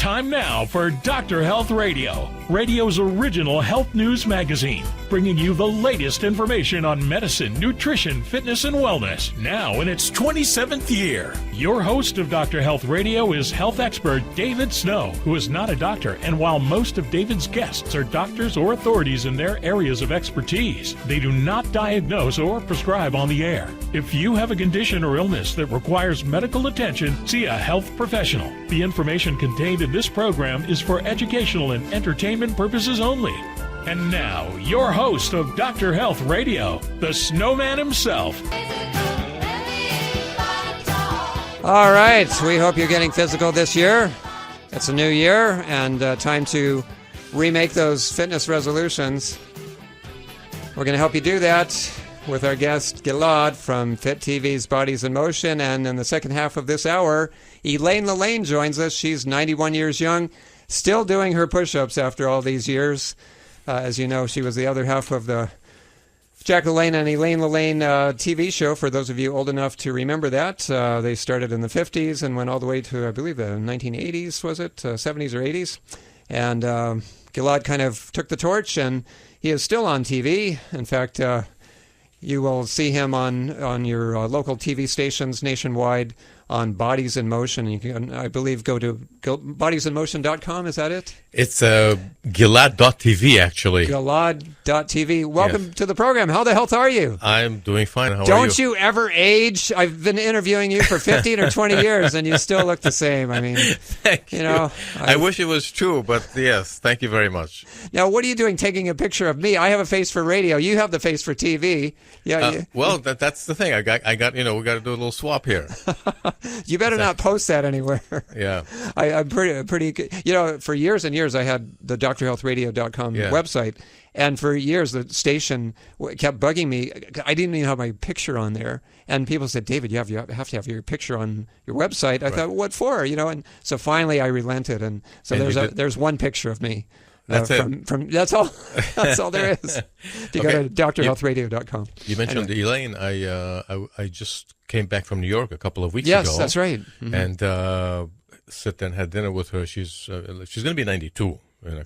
Time now for Dr. Health Radio, radio's original health news magazine, bringing you the latest information on medicine, nutrition, fitness, and wellness. Now in its 27th year, your host of Dr. Health Radio is health expert David Snow, who is not a doctor, and while most of David's guests are doctors or authorities in their areas of expertise, they do not diagnose or prescribe on the air. If you have a condition or illness that requires medical attention, see a health professional. The information contained in this program is for educational and entertainment purposes only. And now, your host of Dr. Health Radio, the Snowman himself. All right, we hope you're getting physical this year. It's a new year and time to remake those fitness resolutions. We're going to help you do that with our guest Gilad from Fit TV's Bodies in Motion. And in the second half of this hour, Elain Lalane joins us. She's 91 years young, still doing her push-ups after all these years. As you know, she was the other half of the Jack LaLanne and Elain Lalane TV show, for those of you old enough to remember that. They started in the 50s and went all the way to, I believe, the 1980s, was it? 70s or 80s. And Gilad kind of took the torch, and he is still on TV. In fact, you will see him on your local TV stations nationwide on Bodies in Motion. You can, I believe, go to bodiesinmotion.com. Is that it? It's Gilad.tv, actually. Gilad.tv. Welcome to the program. How the health are you? I'm doing fine. How are you? Don't you ever age? I've been interviewing you for 15 or 20 years, and you still look the same. I mean, thank you. I wish it was true, but yes, thank you very much. Now, what are you doing taking a picture of me? I have a face for radio. You have the face for TV. Yeah. Well, that's the thing. I got. We got to do a little swap here. You better not post that anywhere. Yeah. I'm pretty. For years and years, I had the drhealthradio.com website, and for years the station kept bugging me. I didn't even have my picture on there, and people said, "David, you have to have your picture on your website." I thought, "What for?" And so finally I relented, and so there's one picture of me. That's that's all. That's all there is. If you go to drhealthradio.com. You mentioned Elaine. I just came back from New York a couple of weeks ago. Yes, that's right. Mm-hmm. And sit and had dinner with her. She's going to be 92.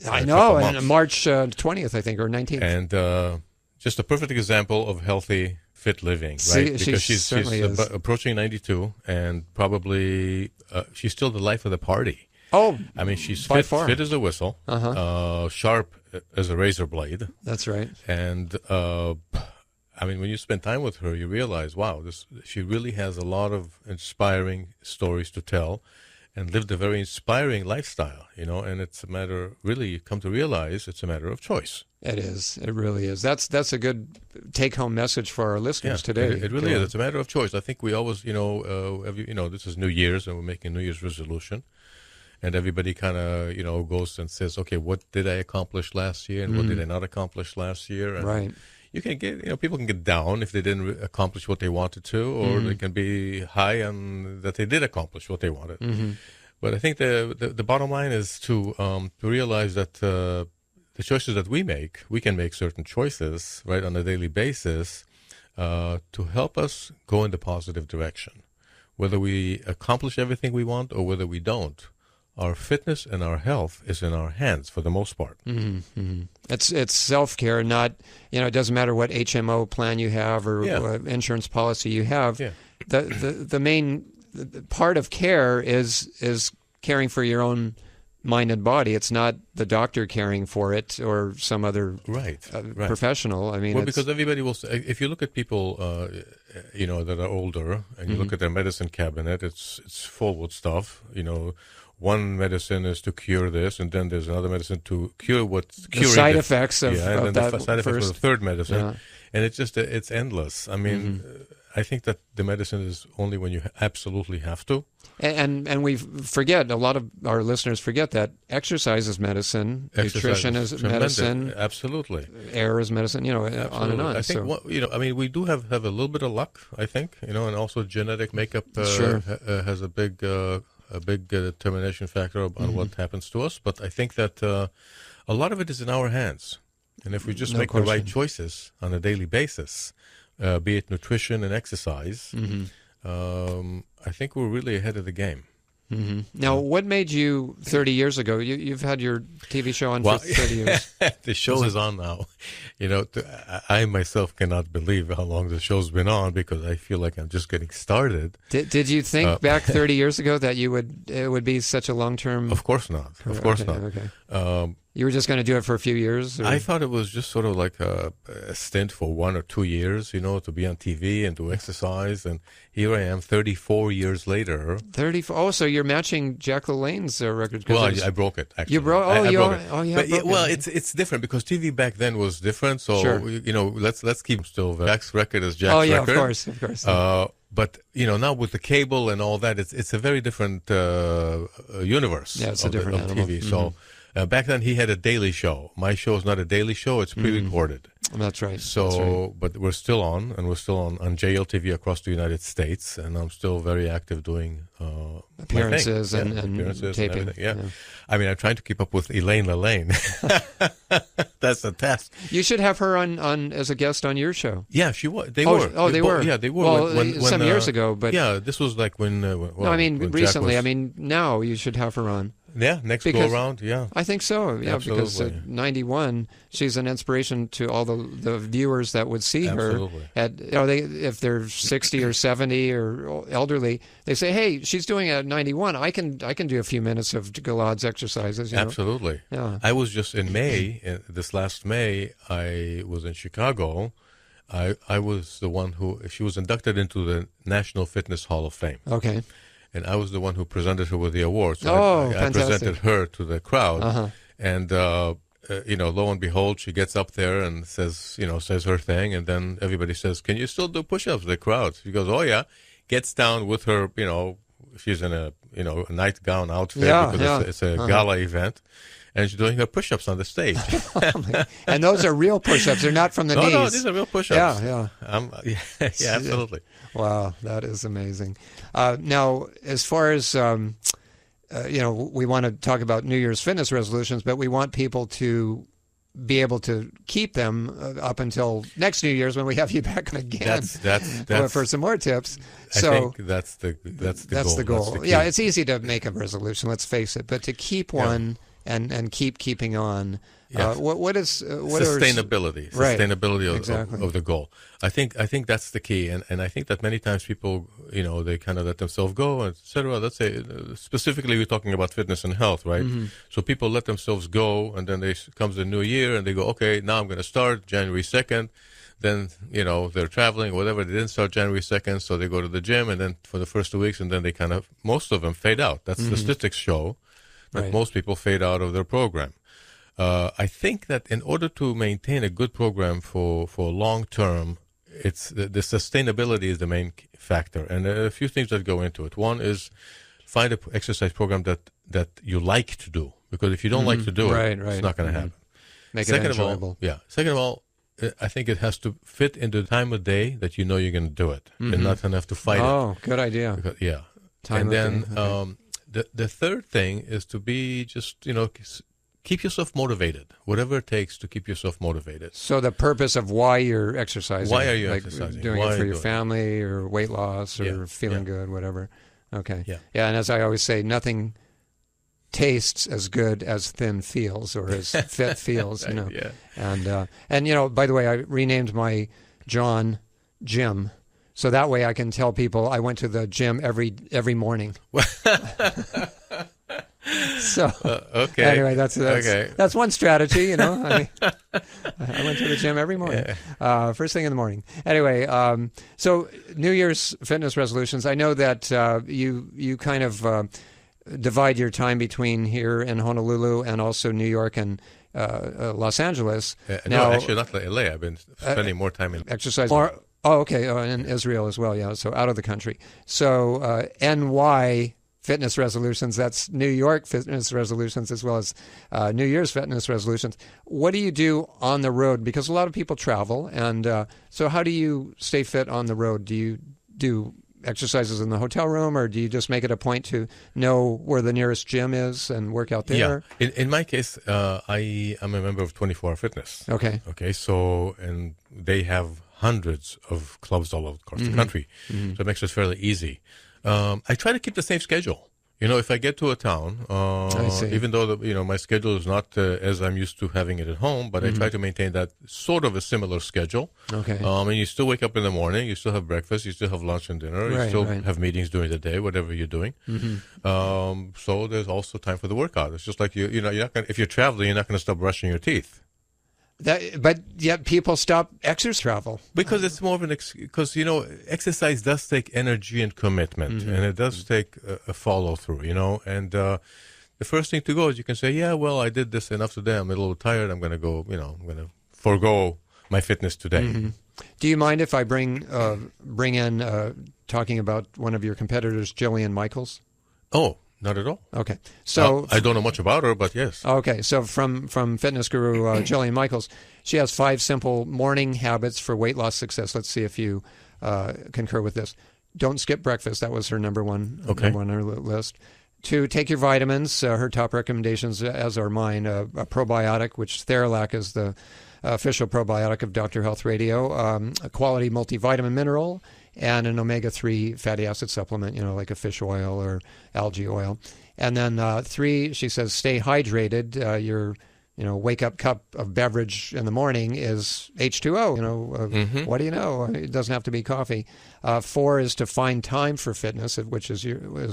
I know, and March 20th, I think, or 19th. And just a perfect example of healthy, fit living, right? Because she's approaching 92, and probably she's still the life of the party. Oh, I mean, she's fit as a whistle, sharp as a razor blade. That's right. And I mean, when you spend time with her, you realize, wow, she really has a lot of inspiring stories to tell, and lived a very inspiring lifestyle. And it's a matter, really, you come to realize it's a matter of choice. It is. It really is. That's a good take-home message for our listeners today. It really is. It's a matter of choice. I think we always, this is New Year's, and we're making a New Year's resolution. And everybody kind of, goes and says, okay, what did I accomplish last year, and what did I not accomplish last year? And right. You can get, people can get down if they didn't accomplish what they wanted to, or they can be high on that they did accomplish what they wanted. Mm-hmm. But I think the bottom line is to realize that the choices that we can make certain choices, right, on a daily basis to help us go in the positive direction. Whether we accomplish everything we want or whether we don't, our fitness and our health is in our hands for the most part. Mm-hmm. Mm-hmm. It's self-care, not, it doesn't matter what HMO plan you have or what insurance policy you have. Yeah. The main part of care is caring for your own mind and body. It's not the doctor caring for it or some other professional. I mean, because everybody will say, if you look at people, that are older, and you look at their medicine cabinet, it's full with stuff, One medicine is to cure this, and then there's another medicine to cure what's curing the side effects of and then that the side effects of the third medicine. Yeah. And it's endless. I mean, I think that the medicine is only when you absolutely have to. And we forget, a lot of our listeners forget that exercise is medicine, nutrition is medicine. Absolutely. Air is medicine, on and on. I think, we do have a little bit of luck, I think, and also genetic makeup has a big determination factor on what happens to us. But I think that a lot of it is in our hands. And if we just make the right choices on a daily basis, be it nutrition and exercise, I think we're really ahead of the game. Now, what made you 30 years ago? You've had your TV show on for 30 years. The show is on now. You know, I myself cannot believe how long the show's been on because I feel like I'm just getting started. Did you think back 30 years ago that it would be such a long-term? Of course not. Of course not. Okay. You were just going to do it for a few years? Or? I thought it was just sort of like a stint for 1 or 2 years, you know, to be on TV and do exercise. And here I am 34 years later. 34? Oh, so you're matching Jack LaLanne's record. Well, I broke it, actually. You broke? I broke it. Oh, yeah. Well, it's different because TV back then was different. So, sure. You know, let's keep still. Jack's record is Jack's record. Oh, yeah, of course. But, you know, now with the cable and all that, it's a very different universe. Yeah, it's a different animal. TV. So back then he had a daily show. My show is not a daily show. It's pre-recorded. That's right. So, that's right. But we're still on, and we're still on JLTV across the United States, and I'm still very active doing appearances and taping. And yeah. I mean, I'm trying to keep up with Elain Lalane. That's the task. You should have her on as a guest on your show. Yeah, she was. They were. Oh, they were. Yeah, they were. Well, when, some years ago, but yeah, this was like when. No, I mean recently. I mean now you should have her on. Yeah, next go around. Yeah, I think so. Yeah, absolutely. Because at 91, she's an inspiration to all the viewers that would see absolutely. her. If they're 60 or 70 or elderly, they say, "Hey, she's doing it at 91. I can do a few minutes of Gilad's exercises." You know? Absolutely. Yeah. I was just in May. This last May, I was in Chicago. I was the one who she was inducted into the National Fitness Hall of Fame. Okay. And I was the one who presented her with the award. So I presented her to the crowd. And, you know, lo and behold, she gets up there and says her thing. And then everybody says, "Can you still do push-ups?" The crowd. She goes, "Oh, yeah." Gets down with her, you know, she's in a nightgown outfit because it's a gala event. And she's doing her push-ups on the stage. And those are real push-ups. They're not from the knees. No, these are real push-ups. Yeah. Yeah, absolutely. Wow, that is amazing. Now, as far as, we want to talk about New Year's fitness resolutions, but we want people to be able to keep them up until next New Year's when we have you back on again for some more tips. I think that's the goal. That's the it's easy to make a resolution, let's face it, but to keep one and keep keeping on. Yes. What sustainability? Sustainability of the goal. I think that's the key, and I think that many times people, you know, they kind of let themselves go, etc. Let's say specifically we're talking about fitness and health, right? So people let themselves go, and then comes the new year, and they go, okay, now I'm going to start January 2nd. Then, you know, they're traveling, whatever. They didn't start January 2nd, so they go to the gym, and then for the first 2 weeks, and then they most of them fade out. That's the statistics show that most people fade out of their program. I think that in order to maintain a good program for long term, it's the sustainability is the main factor, and there are a few things that go into it. One is find an exercise program that you like to do, because if you don't like to do it, it's not going to happen. Make it enjoyable. Second of all, I think it has to fit into the time of day that you know you're going to do it, and not enough to fight it. Oh, good idea. Because, time and then of day. The third thing is to be just, you know, keep yourself motivated, whatever it takes to keep yourself motivated. So the purpose of why you're exercising. Why are you exercising? Doing it for your family or weight loss or feeling good, whatever. Okay. Yeah, and as I always say, nothing tastes as good as thin feels or as fit feels, you know. And you know, by the way, I renamed my John Jim. So that way I can tell people I went to the gym every morning. So anyway, that's one strategy, you know. I went to the gym every morning, first thing in the morning. Anyway, so New Year's fitness resolutions. I know that you kind of divide your time between here in Honolulu and also New York and Los Angeles. No, actually not LA. I've been spending more time in exercise. In Israel as well. Yeah, so out of the country. So NY fitness resolutions. That's New York fitness resolutions as well as New Year's fitness resolutions. What do you do on the road? Because a lot of people travel, and so how do you stay fit on the road? Do you do exercises in the hotel room, or do you just make it a point to know where the nearest gym is and work out there? Yeah. In my case, I am a member of 24 Hour Fitness. Okay. So, and they have hundreds of clubs all across the country. So it makes it fairly easy. I try to keep the same schedule. If I get to a town, I see. even though my schedule is not as I'm used to having it at home, but I try to maintain that sort of a similar schedule. Okay. And you still wake up in the morning, you still have breakfast, you still have lunch and dinner, you Right, still right. have meetings during the day, whatever you're doing. So there's also time for the workout. It's just like you're not gonna, if you're traveling, you're not going to stop brushing your teeth. But yet people stop exercise travel. Because it's more of an because exercise does take energy and commitment, and it does take a follow through. And the first thing to go is you can say, yeah, well, I did this enough today. I'm a little tired. I'm going to go. I'm going to forego my fitness today. Do you mind if I bring in talking about one of your competitors, Jillian Michaels? Oh, not at all. Okay, so I don't know much about her, but yes. Okay, so from fitness guru Jillian Michaels, she has 5 simple morning habits for weight loss success. Let's see if you concur with this. Don't skip breakfast. That was her number one on her list. 2, take your vitamins. Her top recommendations, as are mine, a probiotic, which Theralac is the official probiotic of Dr. Health Radio, a quality multivitamin mineral, and an omega-3 fatty acid supplement, like a fish oil or algae oil. And then 3, she says, stay hydrated. Your wake-up cup of beverage in the morning is H2O. What do you know? It doesn't have to be coffee. 4 is to find time for fitness, which is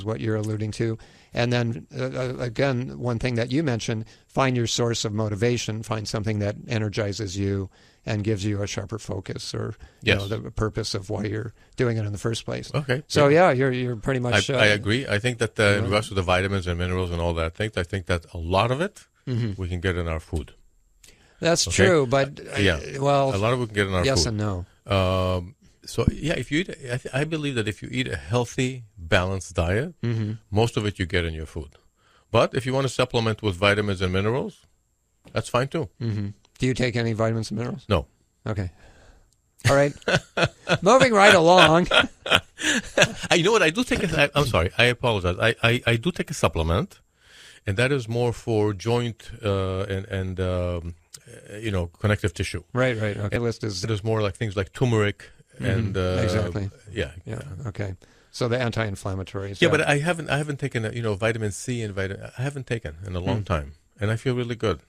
what you're alluding to. And then, again, one thing that you mentioned, find your source of motivation. Find something that energizes you and gives you a sharper focus, or the purpose of why you're doing it in the first place. Okay. So you're pretty much. I agree. I think that in regards to the vitamins and minerals and all that, I think that a lot of it we can get in our food. That's true, but a lot of it we can get in our food. Yes and no. So if you eat, I believe that if you eat a healthy, balanced diet, most of it you get in your food. But if you want to supplement with vitamins and minerals, that's fine too. Do you take any vitamins and minerals? No. Okay. All right. Moving right along. You know what? I do take I'm sorry. I apologize. I do take a supplement, and that is more for joint and connective tissue. Right. Okay. And List is. it is more like things like turmeric and exactly. Yeah. Okay. So the anti-inflammatories. Yeah, but I haven't taken vitamin C and I haven't taken in a long time, and I feel really good.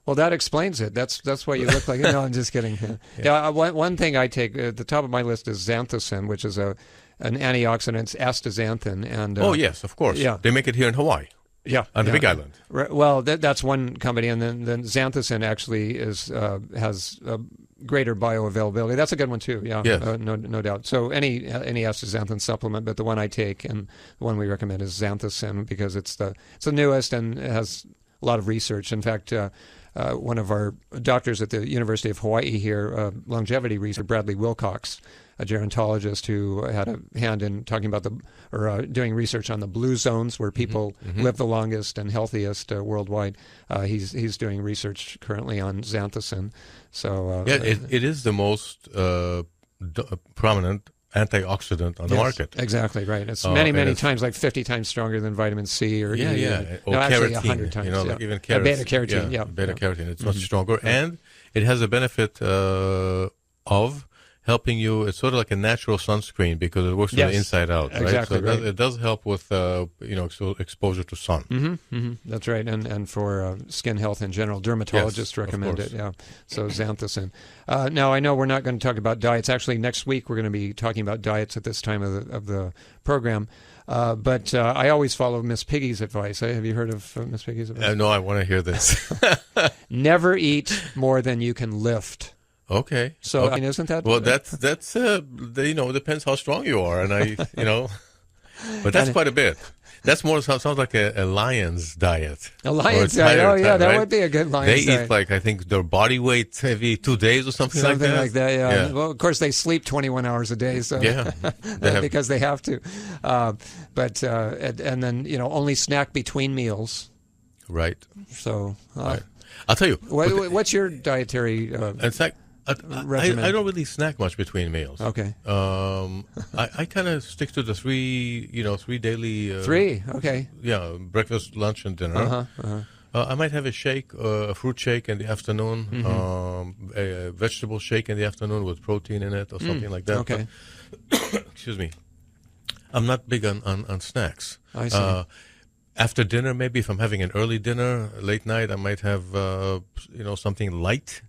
Well, that explains it. That's why you look like. No, I'm just kidding. Yeah. One thing I take at the top of my list is xanthocin, which is an antioxidant. It's astaxanthin, and yes, of course. Yeah. They make it here in Hawaii. Yeah, on the Big Island. Right, well, that's one company, and then xanthocin actually has greater bioavailability. That's a good one too. Yeah, yes. No doubt. So any astaxanthin supplement, but the one I take and the one we recommend is xanthocin because it's the newest and it has a lot of research. In fact, one of our doctors at the University of Hawaii here, longevity researcher, Bradley Wilcox, a gerontologist who had a hand in talking about doing research on the blue zones where people live the longest and healthiest worldwide. He's doing research currently on xanthocin. So it is the most prominent antioxidant on the market. Exactly right. It's many times, like 50 times stronger than vitamin C or or actually keratin, 100 times. like even carrots, beta carotene. Beta carotene. It's much stronger, and it has a benefit of helping you. It's sort of like a natural sunscreen because it works from the inside out. Right? Exactly. So it does help with exposure to sun. That's right, and for skin health in general, dermatologists recommend it. Yeah. So xanthocin. Now I know we're not going to talk about diets. Actually, next week we're going to be talking about diets at this time of the program. But I always follow Miss Piggy's advice. Have you heard of Miss Piggy's advice? No, I want to hear this. Never eat more than you can lift. Okay. So I mean, isn't that well? That's depends how strong you are, and but that's quite a bit. That's more sounds like a lion's diet. A lion's diet. Oh yeah, that right? would be a good lion's diet. They eat like I think their body weight every 2 days or something like that. Something like that. Yeah. Well, of course they sleep 21 hours a day. So because they have to. And then only snack between meals. Right. So right. I'll tell you. What's your dietary? In fact, I don't really snack much between meals. Okay. I kind of stick to the three daily. 3. Okay. Yeah, breakfast, lunch, and dinner. I might have a shake, a fruit shake in the afternoon, a vegetable shake in the afternoon with protein in it or something like that. Okay. But, excuse me. I'm not big on snacks. I see. After dinner, maybe if I'm having an early dinner, late night, I might have something light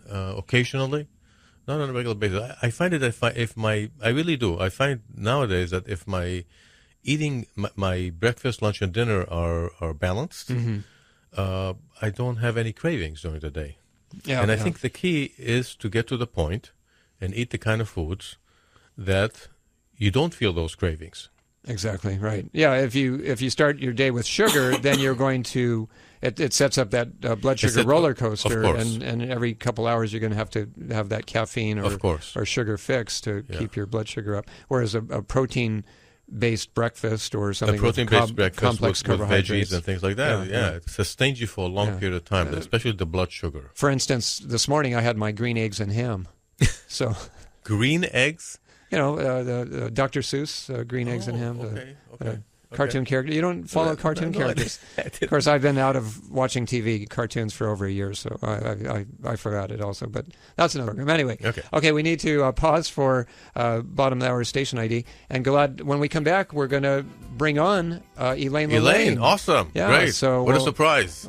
occasionally, not on a regular basis. I find it I really do. I find nowadays that if my eating my breakfast, lunch, and dinner are balanced, I don't have any cravings during the day. Yeah, and I think the key is to get to the point and eat the kind of foods that you don't feel those cravings. Exactly right. Yeah, if you start your day with sugar, then you're going to it sets up that blood sugar roller coaster, and every couple hours you're going to have that caffeine or sugar fix to keep your blood sugar up. Whereas a protein-based breakfast or something protein-based breakfast complex with carbohydrates veggies and things like that, it sustains you for a long period of time, especially the blood sugar. For instance, this morning I had my green eggs and ham. So green eggs. The Dr. Seuss green eggs and ham. Cartoon character. You don't follow cartoon characters. Of course, I've been out of watching TV cartoons for over a year, so I forgot it also. But that's another program. Anyway, okay, we need to pause for bottom of the hour station ID. And Gilad, when we come back, we're going to bring on Elain Lalane. Elaine, awesome. Yeah, great. So what a surprise.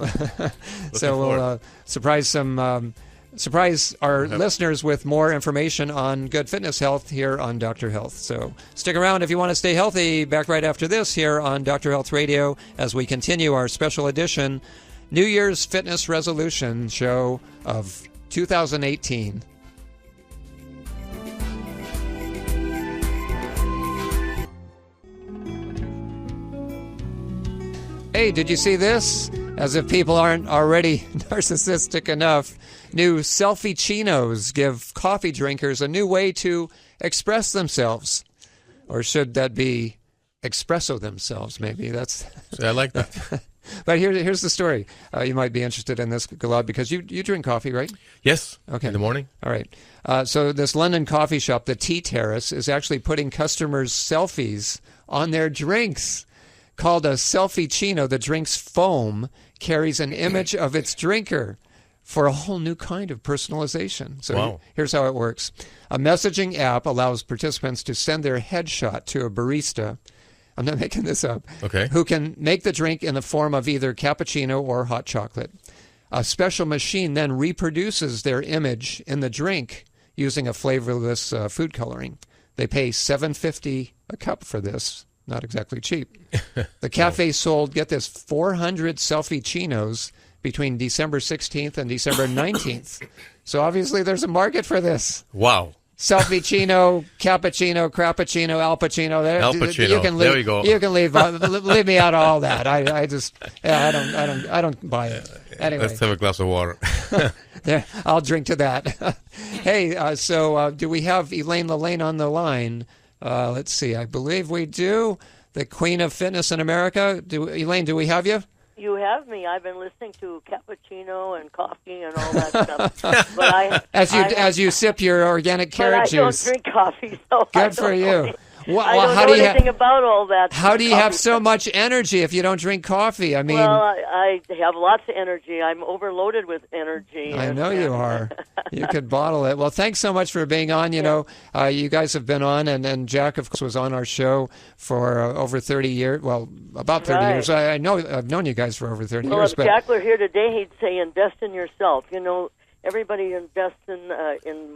So we'll surprise our listeners with more information on good fitness health here on Dr. Health. So stick around if you want to stay healthy. Back right after this here on Dr. Health Radio as we continue our special edition New Year's Fitness Resolution show of 2018. Hey, did you see this? As if people aren't already narcissistic enough, new selfie chinos give coffee drinkers a new way to express themselves. Or should that be espresso themselves, maybe? I like that. But here's the story. You might be interested in this, Gilad, because you drink coffee, right? Yes, okay. In the morning. All right. So this London coffee shop, the Tea Terrace, is actually putting customers' selfies on their drinks. Called a selfie chino, the drink's foam carries an image of its drinker for a whole new kind of personalization. So here's how it works. A messaging app allows participants to send their headshot to a barista. I'm not making this up. Okay. Who can make the drink in the form of either cappuccino or hot chocolate. A special machine then reproduces their image in the drink using a flavorless food coloring. They pay $7.50 a cup for this. Not exactly cheap. The cafe sold, get this, 400 selfie chinos between December 16th and December 19th. So obviously there's a market for this. Wow. Selfie chino, cappuccino, crappuccino, Al Pacino. Al Pacino. There you go. You can leave me out of all that. I don't buy it. Anyway, let's have a glass of water. There, I'll drink to that. Hey, so do we have Elain Lalane on the line? Let's see. I believe we do. The Queen of Fitness in America. Elaine, do we have you? You have me. I've been listening to cappuccino and coffee and all that stuff. But as you sip your organic carrot juice. I don't drink coffee. So good for you. I don't know anything about all that. How do you have so much energy if you don't drink coffee? I mean, well, I have lots of energy. I'm overloaded with energy. I know you are. You could bottle it. Well, thanks so much for being on. You know, you guys have been on, and Jack, of course, was on our show for over 30 years. Well, about 30 years. I know I've known you guys for over 30 years. Well, if Jack were here today, he'd say, invest in yourself. You know, everybody invests in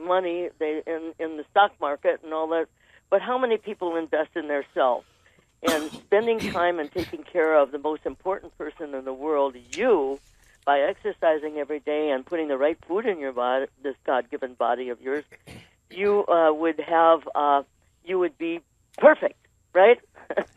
money, in the stock market and all that. But how many people invest in their self? And spending time and taking care of the most important person in the world, you, by exercising every day and putting the right food in your body, this God-given body of yours, you would be perfect, right?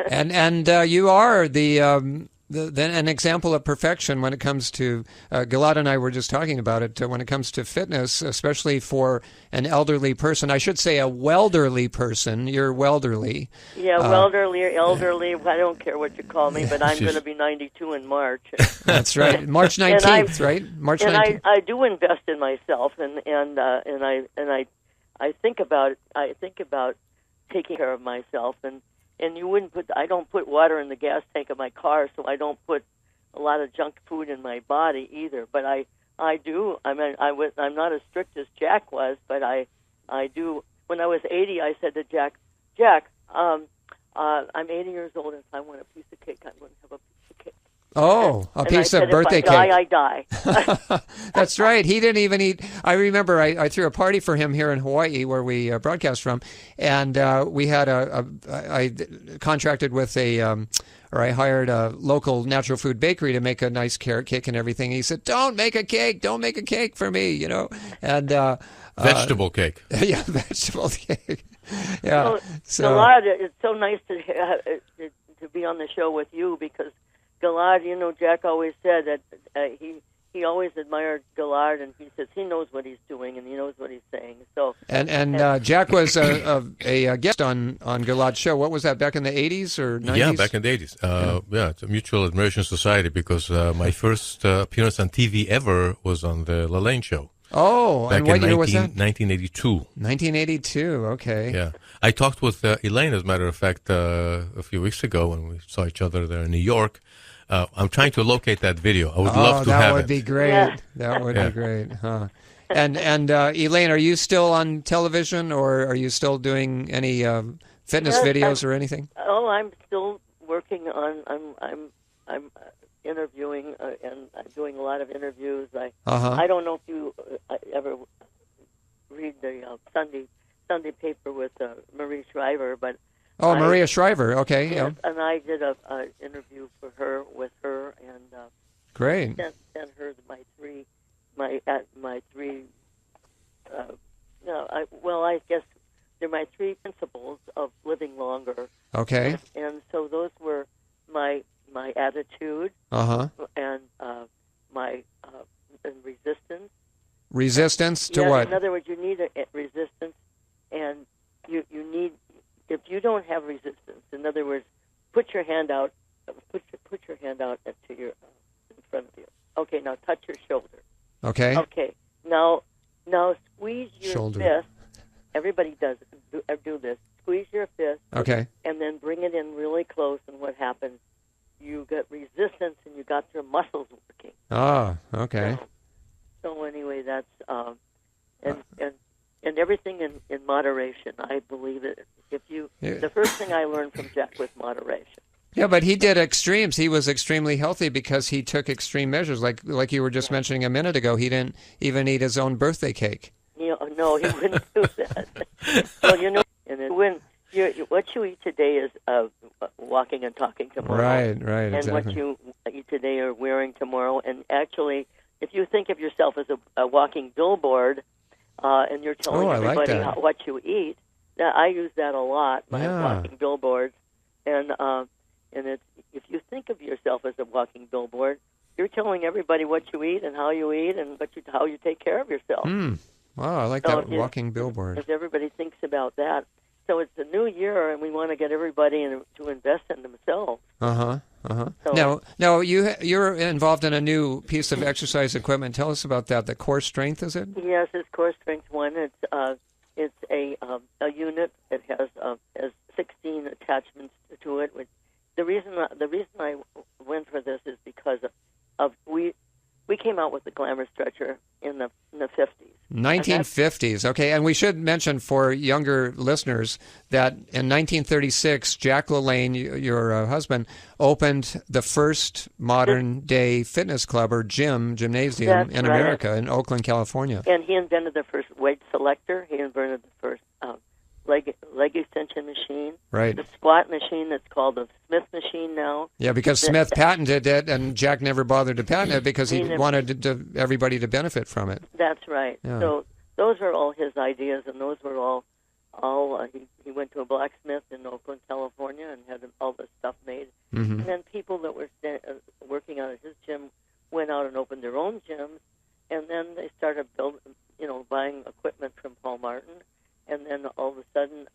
and you are an example of perfection when it comes to, Gilad and I were just talking about it, when it comes to fitness, especially for an elderly person. I should say a welderly person. You're welderly. Yeah, welderly or elderly. I don't care what you call me, but I'm going to be 92 in March. That's right. March 19th, right? March 19th. And I do invest in myself, and I think about taking care of myself, and you wouldn't I don't put water in the gas tank of my car, so I don't put a lot of junk food in my body either. But I do. I mean, I'm not as strict as Jack was, but I do. When I was 80, I said to Jack, I'm 80 years old, and if I want a piece of cake, I'm going to have a piece of cake. Oh, a And piece I of said, birthday if I cake. die, I die. That's right. He didn't even eat. I remember I threw a party for him here in Hawaii, where we broadcast from, and we had I contracted with or I hired a local natural food bakery to make a nice carrot cake and everything. He said, "Don't make a cake. Don't make a cake for me," And Vegetable cake. yeah, vegetable cake. Yeah. So Gilad, it's so nice to be on the show with you, because Gilad, Jack always said that he always admired Gilad, and he says he knows what he's doing and he knows what he's saying. So and Jack was a guest on Gilad's show. What was that, back in the 80s or 90s? Yeah, back in the 80s. Yeah, it's a mutual admiration society, because my first appearance on TV ever was on the Lalane show. Oh, back and what in year was that? 1982. 1982, okay. Yeah. I talked with Elaine, as a matter of fact, a few weeks ago when we saw each other there in New York. I'm trying to locate that video. I would love to have it. That would be great. Yeah. That would be great. Huh. And Elaine, are you still on television, or are you still doing any fitness videos or anything? Oh, I'm still working on. I'm interviewing and I'm doing a lot of interviews. I don't know if you ever read the Sunday paper with Marie Shriver, but Maria Shriver. Okay, yeah. And I did a interview with her, and great. Sent her my three. I guess they're my three principles of living longer. Okay. And so those were my attitude. And my and resistance. Resistance to what? In other words, you need a resistance, and you need, if you don't have resistance, in other words, put your hand out, put your hand out to your in front of you. Okay, now touch your shoulder. Okay. Okay, now squeeze your Shoulder. fist. Everybody does do this. Squeeze your fist. Okay. And then bring it in really close, and what happens? You get resistance, and you got your muscles working. Ah, okay. So anyway, that's and everything in moderation. I believe it. The first thing I learned from Jack was moderation. Yeah, but he did extremes. He was extremely healthy because he took extreme measures, like you were just mentioning a minute ago. He didn't even eat his own birthday cake. No, he wouldn't do that. Well, what you eat today is walking and talking tomorrow. Right, and exactly. what you eat today are wearing tomorrow. And actually, if you think of yourself as a walking billboard, and you're telling everybody what you eat, I use that a lot. My walking billboards, and it's, if you think of yourself as a walking billboard, you're telling everybody what you eat and how you eat and how you take care of yourself. Wow, I like that walking billboard. If everybody thinks about that. So it's a new year, and we want to get everybody to invest in themselves. So, now you're involved in a new piece of exercise equipment. Tell us about that. The Core Strength, is it? Yes, it's Core Strength 1. It's a unit. It has 16 attachments to it. The reason I went for this is because of we came out with the Glamour Stretcher in the 50s. 1950s, okay. And we should mention for younger listeners that in 1936, Jack LaLanne, your husband, opened the first modern-day fitness club or gymnasium in America, in Oakland, California. And he invented the first weight selector. He invented the first leg extension machine. Right. The squat machine that's called the Smith machine now. Yeah, because Smith patented it, and Jack never bothered to patent it because he wanted everybody to benefit from it. That's right. Yeah. So those are all his ideas, and those were all he went to a blacksmith in Oakland, California, and had all this stuff made. Mm-hmm. And then people that were working out at his gym went out and opened their own gyms, and then they started buying equipment from Paul Martin. And then all of a sudden,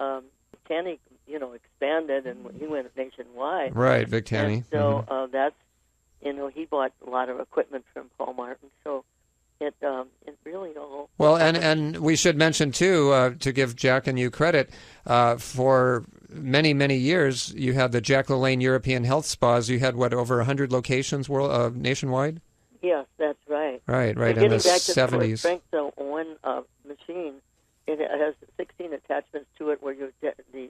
Tanny, expanded, and he went nationwide. Right, Vic Tanny. And so that's, he bought a lot of equipment from Paul Martin. So it really all. Well, and we should mention too, to give Jack and you credit, for many, many years you had the Jack LaLanne European Health Spas. You had over 100 locations nationwide. Yes, that's right. Right, and in the getting back to 70s. The strength one machine. It has 16 attachments to it, where the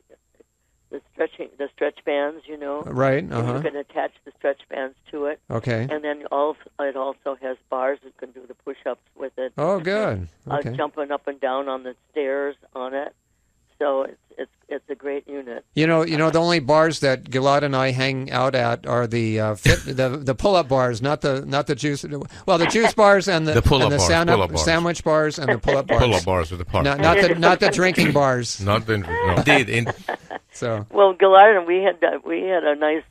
stretch bands, Right. And you can attach the stretch bands to it. Okay. And then it also has bars. You can do the push-ups with it. Oh, good. Okay. Jumping up and down on the stairs on it. So it's a great unit. The only bars that Gilad and I hang out at are the the pull-up bars, not the juice. Well, the juice bars and the pull-up and the bars. sandwich bars and the pull-up bars. Pull-up bars with the park. Not the drinking bars. Not the indeed. So. Well, Gilad and we had a nice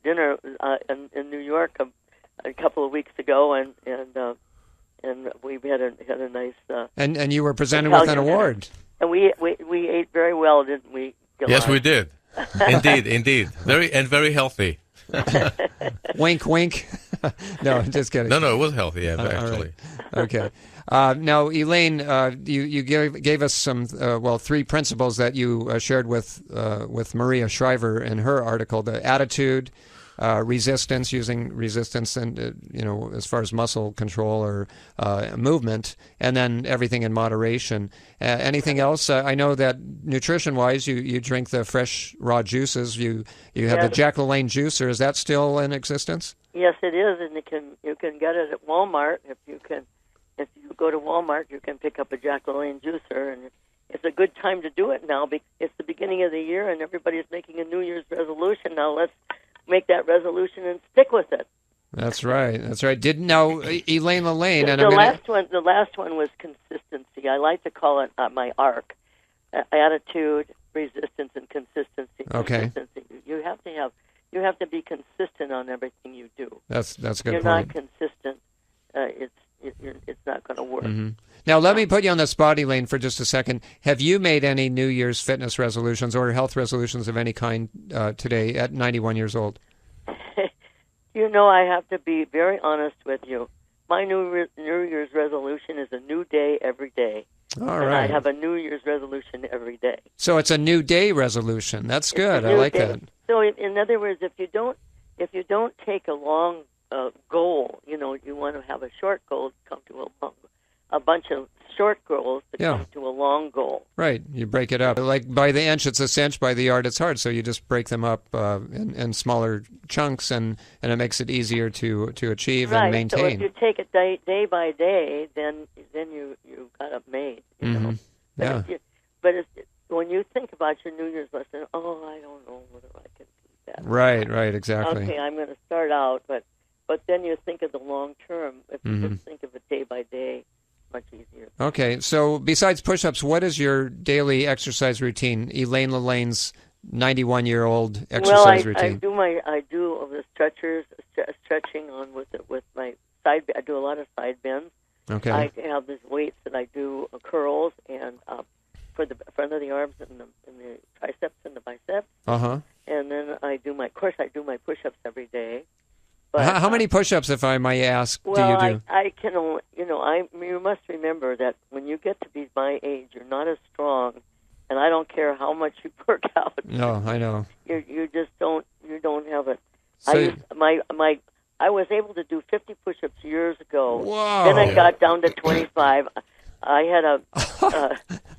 dinner in New York a couple of weeks ago, and we had a nice. And you were presented with an award. And we ate very well, didn't we, Gilad? Yes, we did. Indeed. Very healthy. Wink, wink. No, just kidding. No, it was healthy, actually. Right. Okay. Now, Elaine, you gave us some, 3 principles that you shared with Maria Shriver in her article: the attitude, resistance, using resistance, and as far as muscle control or movement, and then everything in moderation. Anything else? I know that nutrition-wise, you drink the fresh raw juices. You have the Jack LaLanne juicer. Is that still in existence? Yes, it is, and you can get it at Walmart. If you go to Walmart, you can pick up a Jack LaLanne juicer, and it's a good time to do it now because it's the beginning of the year, and everybody's making a New Year's resolution. Now let's make that resolution and stick with it. That's right. Elain Lalane, and the last one was consistency. I like to call it my arc: attitude, resistance, and consistency. Okay. Consistency. You have to be consistent on everything you do. That's a good point. If you're not consistent, it's not going to work. Mm-hmm. Now, let me put you on the spot, Elaine, for just a second. Have you made any New Year's fitness resolutions or health resolutions of any kind today at 91 years old? I have to be very honest with you. My New Year's resolution is a new day every day. All and right. I have a New Year's resolution every day. So it's a new day resolution. That's good. I like that. So in other words, if you don't take a long goal, you want to have a short goal to come to a bunch of short goals to come to a long goal. Right. You break it up. Like by the inch, it's a cinch. By the yard, it's hard. So you just break them up in smaller chunks, and it makes it easier to achieve and maintain. So if you take it day by day, then you got it made. Mm-hmm. But but when you think about your New Year's lesson, I don't know whether I can do that. Right. Exactly. Okay, I'm going to start out, but then you think of the long term. If you just think of it day by day, much easier. Okay, so besides push-ups, what is your daily exercise routine? Elain Lalane's 91-year-old exercise routine. I do the stretching on with my side. I do a lot of side bends. Okay. I have these weights that I do curls and for the front of the arms and the triceps and the biceps. And then I do my push-ups every day. But, how many push-ups, if I may ask, do you do? I can only, you must remember that when you get to be my age, you're not as strong, and I don't care how much you work out. No, I know. You just don't have it. So I was able to do 50 push-ups years ago. Whoa. Then I got down to 25. I had a...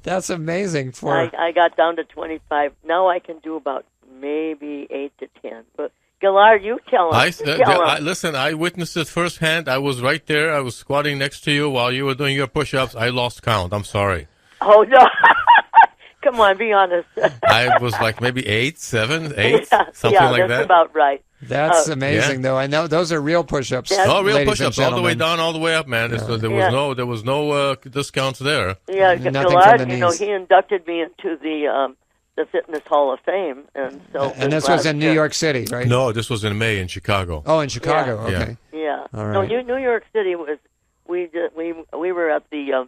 That's amazing. I got down to 25. Now I can do about maybe 8 to 10. But Gilad, you tell him. Listen, I witnessed it firsthand. I was right there. I was squatting next to you while you were doing your push-ups. I lost count. I'm sorry. Oh, no. Come on, be honest. I was like maybe 8, 7, 8, something like that. That's about right. That's amazing, though. I know those are real push-ups. Real push-ups, all the way down, all the way up, man. Yeah. There was no discounts there. Yeah, Gilad, he inducted me into the Fitness Hall of Fame, and so. And this was in New York City, right? No, this was in May in Chicago. Oh, in Chicago. Okay. Yeah. All right. No, New York City was. We were at the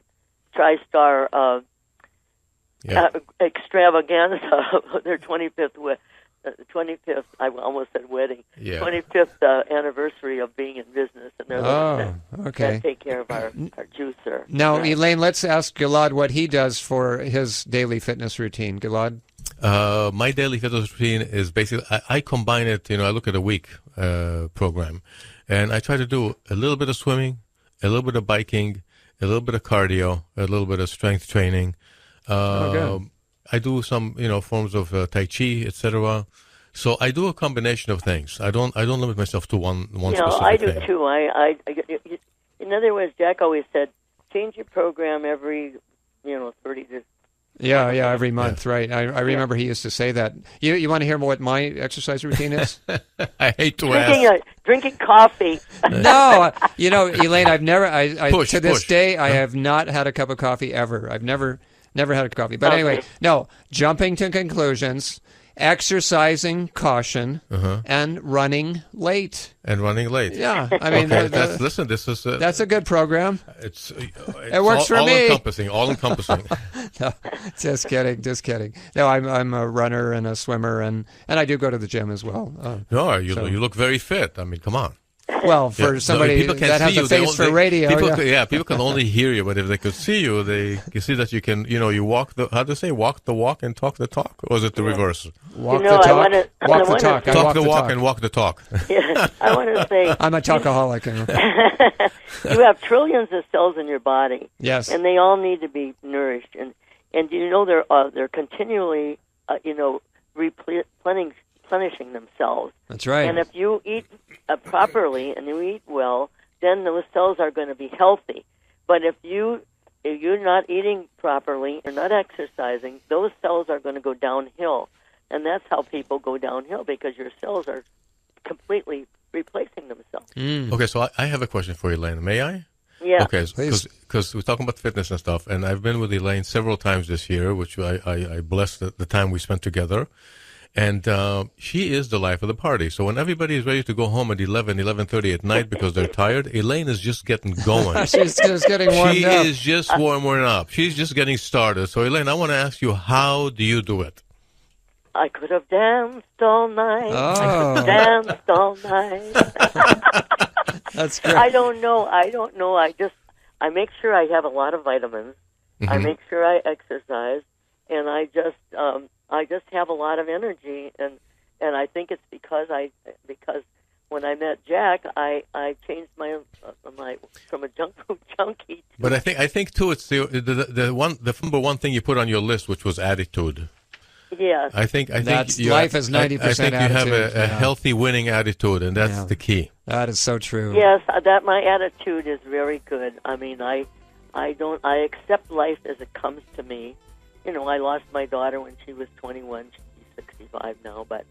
TriStar extravaganza, their 25th. 25th, I almost said wedding. Yeah. 25th anniversary of being in business, and they're looking to take care of our juicer. Now, Elaine, let's ask Gilad what he does for his daily fitness routine. Gilad? My daily fitness routine is basically, I combine it, I look at a week program, and I try to do a little bit of swimming, a little bit of biking, a little bit of cardio, a little bit of strength training. Good. I do some, forms of Tai Chi, etc. So I do a combination of things. I don't limit myself to one specific I do thing. too. In other words, Jack always said, change your program every, 30 to. Yeah, every month, right? I remember he used to say that. You want to hear what my exercise routine is? I hate to ask. Drinking coffee. No, Elaine, I've never. Push. Day, I have not had a cup of coffee ever. I've never had a cup of coffee. But anyway, no. Jumping to conclusions, exercising caution, and running late. Yeah, I mean, okay, this is that's a good program. It works for me. All encompassing. No, just kidding. No, I'm a runner and a swimmer, and I do go to the gym as well. You look very fit. I mean, come on. Well, for somebody that has a face for radio, people can only hear you, but if they could see you, you see that you can, you walk walk the walk and talk the talk, or is it the reverse? Walk the talk, walk the talk. Talk the walk and walk the talk. Yeah, I want to say I'm a talkaholic. You have trillions of cells in your body. Yes, and they all need to be nourished, and they're continually replenishing themselves. That's right. And if you eat properly and you eat well, then those cells are going to be healthy. But if you're not eating properly, you're not exercising, those cells are going to go downhill. And that's how people go downhill, because your cells are completely replacing themselves. Okay, so I have a question for you, Elaine. May I? Yeah. Okay, because we're talking about fitness and stuff, and I've been with Elaine several times this year, which I bless the time we spent together. And she is the life of the party. So when everybody is ready to go home at 11:30 at night because they're tired, Elaine is just getting going. She's just getting warmed up. She is just warming up. She's just getting started. So Elaine, I want to ask you, how do you do it? I could have danced all night. Oh. I could have danced all night. That's great. I don't know. I make sure I have a lot of vitamins. I make sure I exercise, and I just have a lot of energy, and I think it's because when I met Jack, I changed my from a junk food junkie. But I think too, it's the number one thing you put on your list, which was attitude. Yes. I think life is 90% I think you have attitude, a healthy winning attitude, and that's the key. That is so true. Yes, that my attitude is very good. I mean, I accept life as it comes to me. I lost my daughter when she was 21. She's 65 now, but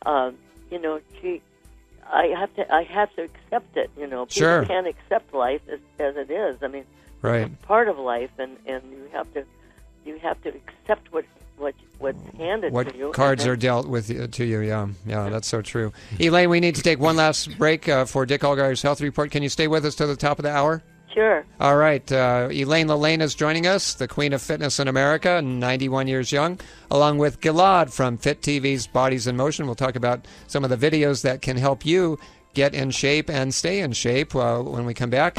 I have to accept it. People Sure. can't accept life as it is. I mean, Right. it's part of life, and you have to accept what's handed to you. What cards are dealt with to you? Yeah, that's so true. Elaine, we need to take one last break for Dick Allgaier's Health Report. Can you stay with us to the top of the hour? Sure. All right. Elain Lalane is joining us, the Queen of Fitness in America, 91 years young, along with Gilad from Fit TV's Bodies in Motion. We'll talk about some of the videos that can help you get in shape and stay in shape when we come back.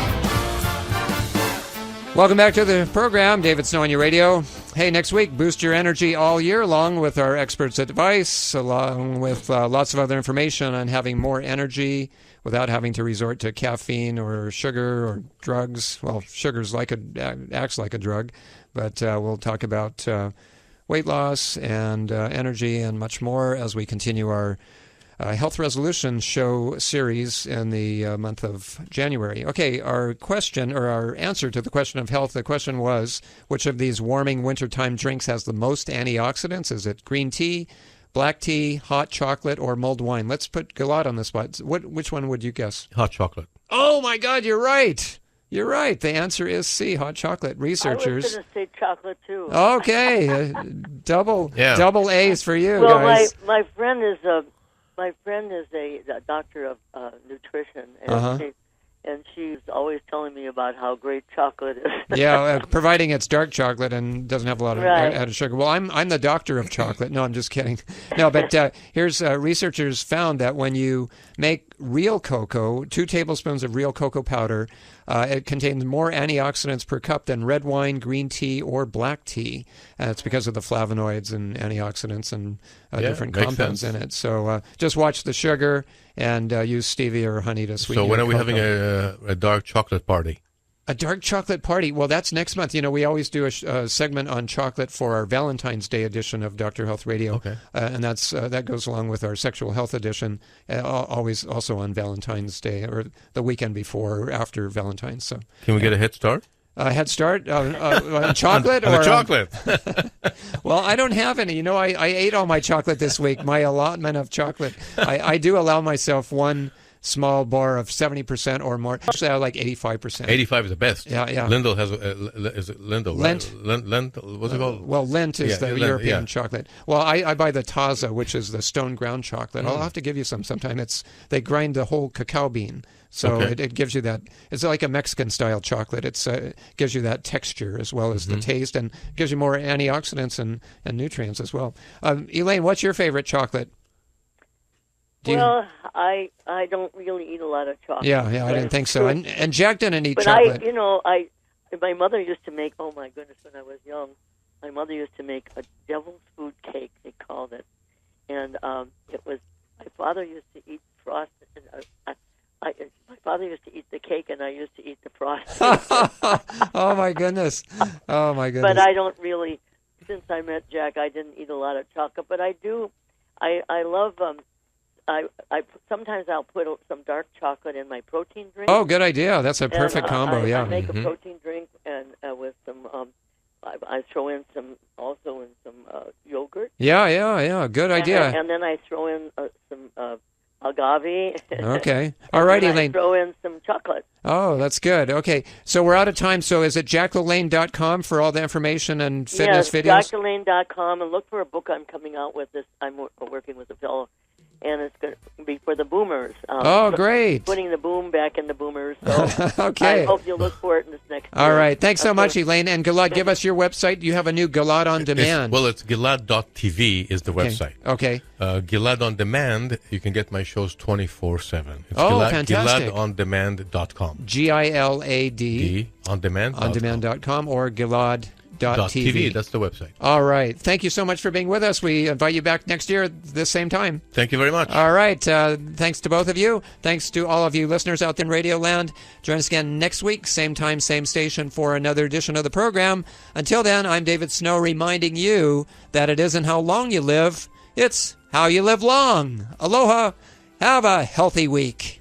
Welcome back to the program. David Snow on your radio. Hey, next week, boost your energy all year long with our experts' advice, along with lots of other information on having more energy without having to resort to caffeine or sugar or drugs. Well, sugar's acts like a drug, but we'll talk about weight loss and energy and much more as we continue our Health Resolution Show series in the month of January. Okay, our question, or our answer to the question of health, the question was, which of these warming wintertime drinks has the most antioxidants? Is it green tea, black tea, hot chocolate, or mulled wine? Let's put Gilad on the spot. Which one would you guess? Hot chocolate. Oh, my God, you're right. You're right. The answer is C, hot chocolate. Researchers. I was going to say chocolate, too. Okay, double A's for you, well, guys. my friend is a doctor of nutrition, and she's always telling me about how great chocolate is. Yeah, providing it's dark chocolate and doesn't have a lot of added sugar. Well, I'm the doctor of chocolate. No, I'm just kidding. No, but here's researchers found that when you make real cocoa, 2 tablespoons of real cocoa powder, it contains more antioxidants per cup than red wine, green tea, or black tea. It's because of the flavonoids and antioxidants and different compounds in it. So just watch the sugar and use stevia or honey to sweeten. So when your are we cocoa. having a dark chocolate party? A dark chocolate party. Well, that's next month. We always do a segment on chocolate for our Valentine's Day edition of Dr. Health Radio. Okay. And that goes along with our sexual health edition, always also on Valentine's Day or the weekend before or after Valentine's. So Can we get a head start? Head start on chocolate? On the chocolate. Well, I don't have any. I ate all my chocolate this week, my allotment of chocolate. I do allow myself one small bar of 70% or more. Actually, I like 85%. 85 is the best. Yeah. Lindell has is it Lindell? Lent. Lent. What's it called? Well, Lent is the Lent, European chocolate. Well, I buy the Taza, which is the stone ground chocolate. I'll have to give you some sometime. They grind the whole cacao bean, so it gives you that. It's like a Mexican style chocolate. It gives you that texture as well as the taste, and gives you more antioxidants and nutrients as well. Elaine, what's your favorite chocolate? Well, I don't really eat a lot of chocolate. Yeah, I didn't think so. And Jack didn't eat but chocolate. My mother used to make, oh my goodness, when I was young, my mother used to make a devil's food cake, they called it. And it was, my father used to eat frosting. My father used to eat the cake, and I used to eat the frosting. Oh my goodness. But I don't really, since I met Jack, I didn't eat a lot of chocolate. But I do, I love, I sometimes I'll put some dark chocolate in my protein drink. Oh, good idea. That's a perfect combo. I make a protein drink and with some. I throw in some yogurt. Yeah. Good idea. And then I throw in some agave. Okay. All right, Elaine. I throw in some chocolate. Oh, that's good. Okay. So we're out of time. So is it JackLalane.com for all the information and fitness videos? Yes, JackLalane.com, and look for a book I'm coming out with. I'm working with a fellow. And it's going to be for the boomers. Great. Putting the boom back in the boomers. So okay. I hope you'll look for it in this next year. All right. Thanks so much, Elaine. And Gilad, give us your website. You have a new Gilad on Demand. It's Gilad.tv is the website. Okay. Gilad on Demand, you can get my shows 24/7. It's fantastic. GiladOnDemand.com. GILAD. OnDemand.com or Gilad.tv. That's the website. All right. Thank you so much for being with us. We invite you back next year at the same time. Thank you very much. All right. Thanks to both of you. Thanks to all of you listeners out there in Radio Land. Join us again next week, same time, same station, for another edition of the program. Until then, I'm David Snow, reminding you that it isn't how long you live, it's how you live long. Aloha. Have a healthy week.